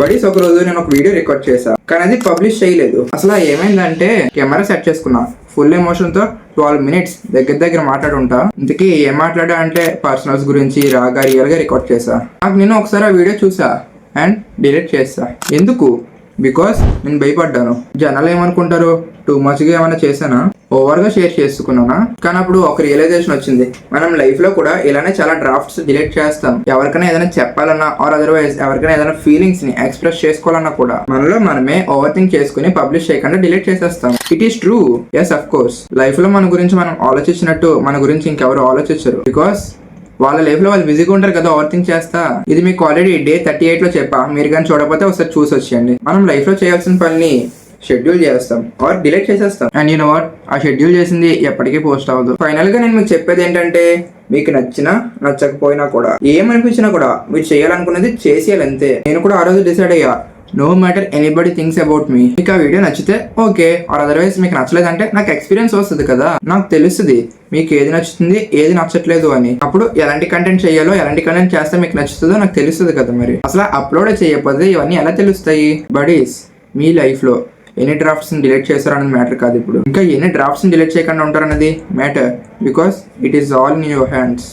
Buddies ఒక రోజు నేను ఒక వీడియో రికార్డ్ చేశా, కానీ అది పబ్లిష్ చేయలేదు. అసలు ఏమైందంటే కెమెరా సెట్ చేసుకున్నా, ఫుల్ ఎమోషన్ తో 12 minutes దగ్గర మాట్లాడుంటా. ఇంతకీ ఏం మాట్లాడా అంటే పర్సనల్స్ గురించి రాగా రియల్ గా రికార్డ్ చేశా. నాకు నేను ఒకసారి ఆ వీడియో చూసా అండ్ డిలీట్ చేస్తా. ఎందుకు? బికాస్ నేను భయపడ్డాను. జనాలు ఏమనుకుంటారు, టూ మచ్ గా ఏమైనా చేశానా, ఓవర్ గా షేర్ చేసుకున్నానా. కానీ అప్పుడు ఒక రియలైజేషన్ వచ్చింది, మనం లైఫ్ లో కూడా ఇలానే చాలా డ్రాఫ్ట్స్ డిలీట్ చేస్తాం. ఎవరికైనా ఏదైనా చెప్పాలన్నా ఆర్ అదర్వైజ్ ఎవరికైనా ఏదైనా ఫీలింగ్స్ ని ఎక్స్ప్రెస్ చేసుకోవాలన్నా కూడా మనలో మనమే ఓవర్ థింక్ చేసుకుని పబ్లిష్ చేయకుండా డిలీట్ చేసేస్తాం. It is true. Yes, of course. Life లో మన గురించి మనం ఆలోచించినట్టు మన గురించి ఇంకెవరు ఆలోచించరు. బికాస్ వాళ్ళ లైఫ్ లో వాళ్ళు బిజీగా ఉంటారు కదా ఓవర్ థింక్ చేస్తా. ఇది మీకు ఆల్రెడీ డే 38 లో చెప్పా, మీరు కానీ చూడకపోతే ఒకసారి చూసి వచ్చేయండి. మనం లైఫ్ లో చేయాల్సిన పని షెడ్యూల్ చేస్తాం ఆర్ డిలీట్ చేసేస్తాం. అండ్ యు నో వాట్, ఆ షెడ్యూల్ చేసింది ఎప్పటికీ పోస్ట్ అవ్వదు. ఫైనల్ గా నేను మీకు చెప్పేది ఏంటంటే, మీకు నచ్చినా నచ్చకపోయినా కూడా ఏమనిపించినా కూడా మీరు చేయాలనుకున్నది చేసేయాలి అంతే. నేను కూడా ఆ రోజు డిసైడ్ అయ్యా, no matter anybody things about me. మీకు ఆ వీడియో నచ్చితే ఓకే, ఆర్ అదర్వైజ్ మీకు నచ్చలేదంటే నాకు ఎక్స్పీరియన్స్ వస్తుంది కదా, నాకు తెలుస్తుంది మీకు ఏది నచ్చుతుంది ఏది నచ్చట్లేదు అని. అప్పుడు ఎలాంటి కంటెంట్ చేయాలో ఎలాంటి కంటెంట్ చేస్తే మీకు నచ్చుతుందో నాకు తెలుస్తుంది కదా. మరి అసలు అప్లోడ్ చేయకపోతే ఇవన్నీ ఎలా తెలుస్తాయి? బడీస్, మీ లైఫ్ లో ఎన్ని డ్రాఫ్ట్స్ డిలీట్ చేశారు అనేది మ్యాటర్ కాదు. ఇప్పుడు ఇంకా ఎన్ని డ్రాఫ్ట్స్ డిలీట్ చేయకుండా ఉంటారు అనేది matter. Because it is all in your hands.